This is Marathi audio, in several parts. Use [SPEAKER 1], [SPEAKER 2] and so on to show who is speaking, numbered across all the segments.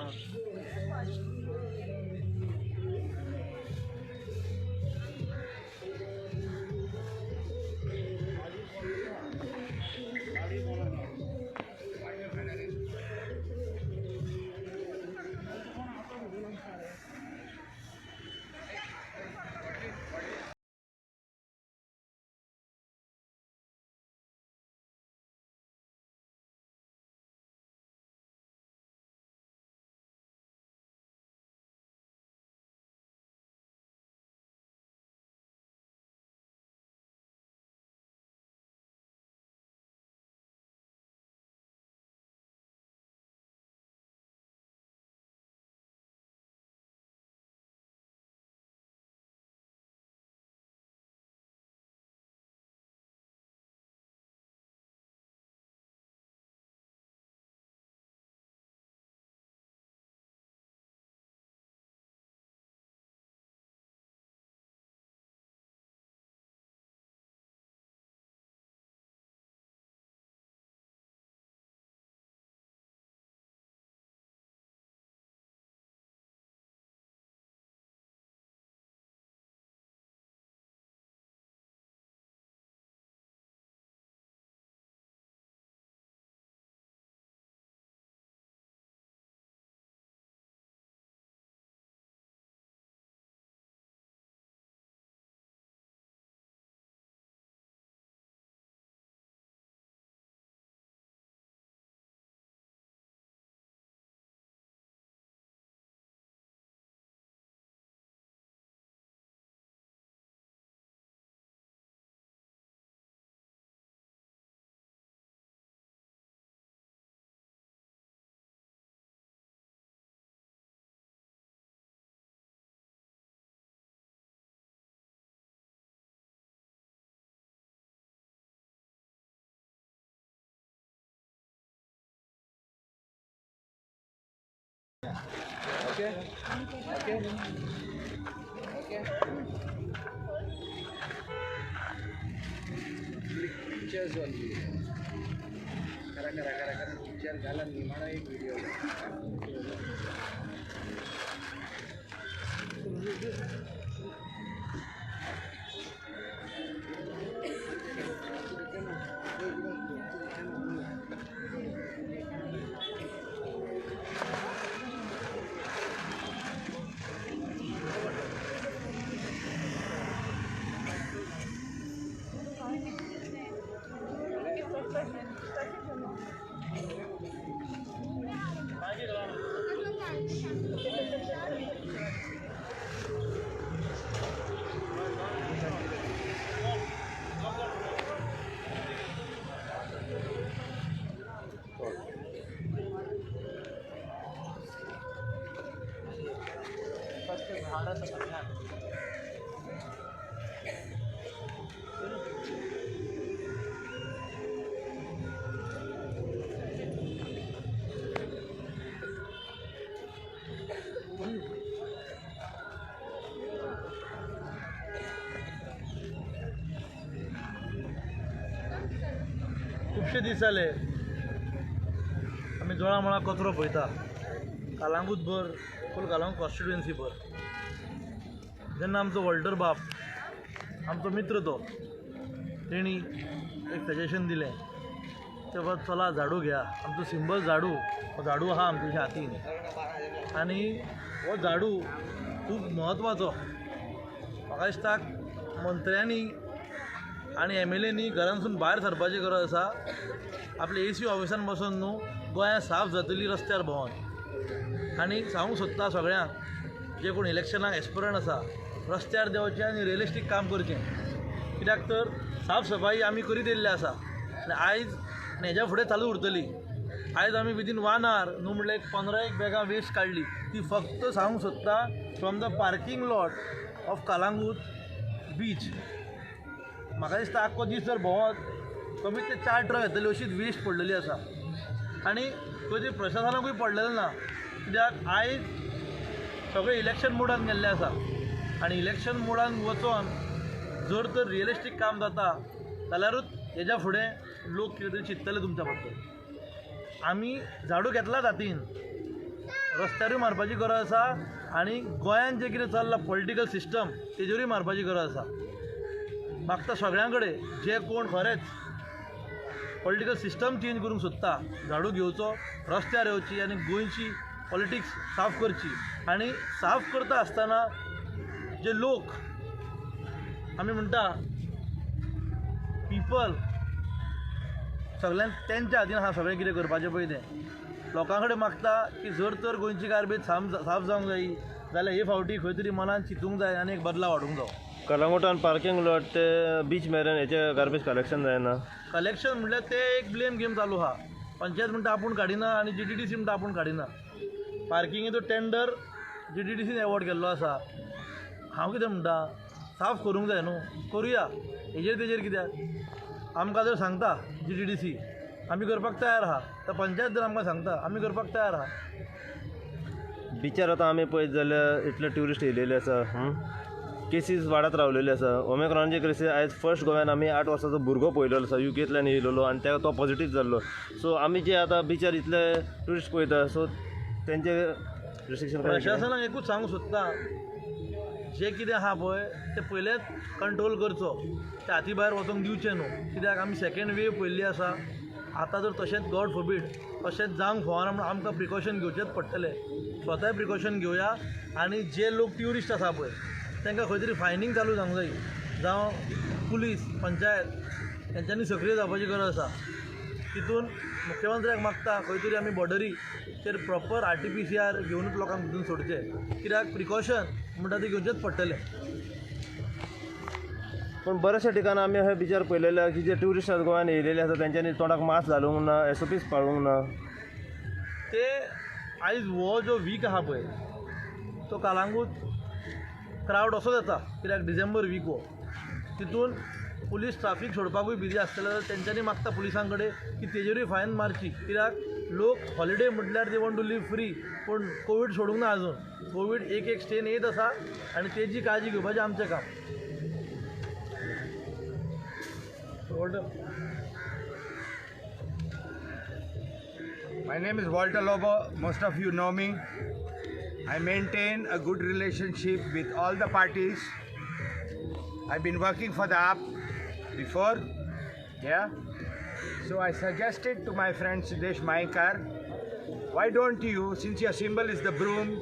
[SPEAKER 1] Okay. Okay. Okay. Pictures only. Kara picture galan ni mana ek video.
[SPEAKER 2] खुबशे दीस जाले आमी जोळा कचरो पळयता कालांगूट भर फूल कालांगूट कॉन्स्टिट्युएन्सी भर जेन्ना आमचो वॉल्टर बाप आमचो मित्र तो तेणी एक सजेशन दिलें ते बाबा चला झाडू घ्या आमचो सिंबल झाडू हो झाडू आहा आमच्या हातीन आनी हो झाडू खूब म्हत्वाचो म्हाका दिसता मंत्र्यांनी आनी MLAंनी घरांसून भायर सरपाची गरज आसा आपले AC ऑफिसान बसून न्हू गोंया साफ जातली रस्त्यार भोंवन आनी सांगूंक सोदता सगळ्यांक जे कोण इलेक्शनाक एस्पिरंट आसा रस्त्यार देंवचें आनी रियलिस्टीक काम करचें कित्याक तर साफ सफाई आमी करीत येयल्ले आसा आनी आयज आनी हेज्या फुडें चालू उरतली आयज आमी विदीन 1 hour न्हू म्हणल्यार 15 बॅगां वेस्ट काडली ती फक्त सांगूंक सोदता from the parking lot of Calangute beach म्हाका दिसता आख्खो दीस जर भोंवत कमीत ते 4 ट्रक येतले अशीच वेस्ट पडलेली आसा आनी तुजी प्रशासनाकूय पडलेलें ना कित्याक आयज सगळे इलेक्शन मोडान गेल्ले आसा आनी इलेक्शन मोडान वचोन जर तर रियलिस्टीक काम जाता जाल्यारूच हेज्या फुडें लोक कितें तरी चिंततले तुमच्या बद्दल आमी झाडू घेतलाच हातीन रस्त्यारूय मारपाची गरज आसा आनी गोंयांत जें कितें चल्लां पॉलिटिकल सिस्टम तेजेरूय मारपाची गरज आसा. मागता सगळ्यां कडेन जे कोण खरेंच पॉलिटिकल सिस्टम चेंज करूंक सोदता झाडू घेवचो, रस्त्यार येवची आनी गोंयची पॉलिटिक्स साफ करची. आनी साफ करता आसतना जे लोक आमी म्हणटा पिपल सगळ्यान तेंच्या हातीन आहा सगळें कितें करपाचें पळय तें. लोकां कडेन मागता की जर तर गोंयची गार्बेज साफ जावंक जायी जाल्यार हे फावटी खंय तरी मनान चिंतूंक जाय आनी एक बदलाव हाडूंक जावो.
[SPEAKER 3] कलंगूटान पार्किंग लॉट ते बीच मेरेन हेचे गार्बेज कलेक्शन जायना.
[SPEAKER 2] कलेक्शन म्हणल्यार ते एक ब्लेम गेम चालू आहा. पंचायत म्हणटा आपूण काडिना आनी GTDC म्हणटा आपूण काडिना. पार्किंगेचो टेंडर GTDCन एवॉर्ड केल्लो आसा. हांव कितें म्हणटा साफ करूंक जाय न्हू, करुया. हेजेर तेजेर कित्याक आमकां जर सांगता GTDC आमी करपाक तयार आहा, तर पंचायत जर आमकां सांगता आमी करपाक तयार आहा.
[SPEAKER 3] बिचार आतां आमी पळयत जाल्यार इतले ट्युरिस्ट येयलेले आसा, केसीस वाडत रावलेले आसा. ओमिक्रॉनाचे केसीस आयज फर्स्ट गोंयान आमी 8 वर्साचो भुरगो पळयलेलो आसा UKंतल्यान येयलेलो आनी तेका तो पॉझिटीव जाल्लो. सो आमी जे आतां बिचार इतले ट्युरिस्ट पळयता सो तेंचे रिस्ट्रिक्शन
[SPEAKER 2] प्रशासनाक एकूच सांगूंक सोदता जे कितें आहा पळय ते पयलेच कंट्रोल करचो. ते हाती भायर वचोंक दिवचें न्हू. कित्याक आमी सेकेंड वेव पयल्ली आसा. आतां जर तशेंच गॉड फॉरबीड तशेंच जावंक फावना म्हण आमकां प्रिकॉशन घेवचेंच पडटलें. स्वताय प्रिकॉशन घेवया आनी जे लोक ट्युरिस्ट आसा पळय तांकां खंय तरी फायनींग चालू जावंक जायी. जावं पुलीस पंचायत हेंच्यांनी सक्रीय जावपाची गरज आसा. तितून मुख्यमंत्र्याक मागता खंय तरी आमी बॉर्डरीचेर प्रॉपर RT-PCR घेवनूच लोकांक भितून सोडचें. कित्याक प्रिकॉशन म्हणटा ते घेवचेंच पडटलें.
[SPEAKER 3] पण बऱ्याचशा ठिकाणी आमी अशें बिचार पळयलेले की जे ट्युरिस्ट गोंयान येयलेले आसा तेंच्यांनी तोंडाक मास्क घालूंक ना, SOPs पाळूंक ना.
[SPEAKER 2] ते आयज हो जो वीक आहा पळय तो कालांगूट क्रावड असोच येता. कित्याक डिसेंबर वीक हो. तितून पुलीस ट्राफीक सोडपाकूय बिजी आसतले जाल्यार तेंच्यांनी मागता पुलिसां कडेन की तेजेरूय फायन मारची. कित्याक लोक हॉलिडे म्हटल्यार they want to live free, पूण कोवीड सोडूंक ना आजून. कोवीड एक स्टेन येत आसा आनी तेजी काळजी घेवपाचें आमचें काम.
[SPEAKER 1] My name is Walter Lobo. Most of you know me. I maintain a good relationship with all the parties. I've been working for the AAP before. Yeah. So I suggested to my friend Siddhesh Maikar, why don't you, since your symbol is the broom,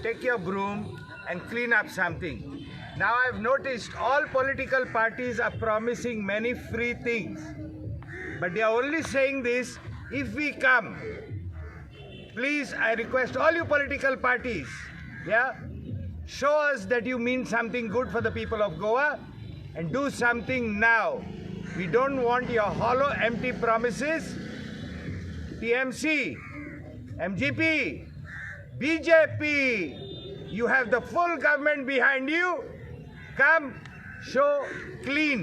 [SPEAKER 1] take your broom and clean up something. Now I've noticed all political parties are promising many free things, but they are only saying this if we come. Please, I request all you political parties, show us that you mean something good for the people of Goa and do something now. We don't want your hollow, empty promises. TMC, MGP, BJP, you have the full government behind you. Come, show clean,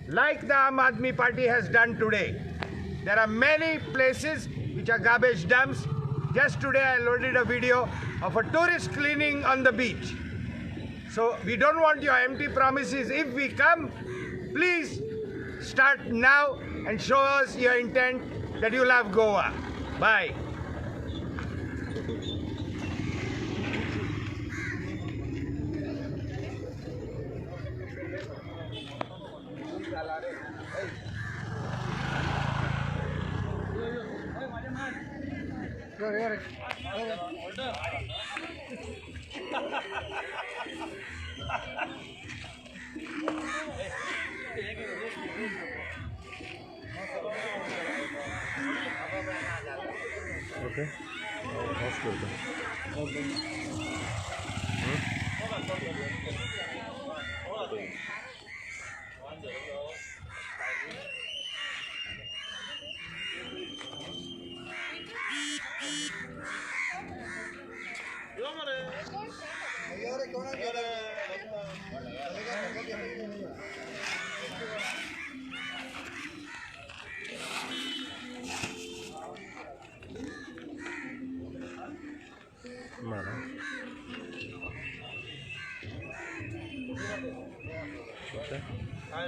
[SPEAKER 1] like the Aam Aadmi Party has done today. There are many places which are garbage dumps. Just today I loaded a video of a tourist cleaning on the beach. So we don't want your empty promises. If we come, please start now and show us your intent that you love Goa. Bye.
[SPEAKER 3] Okay of करतो. मारा
[SPEAKER 2] काय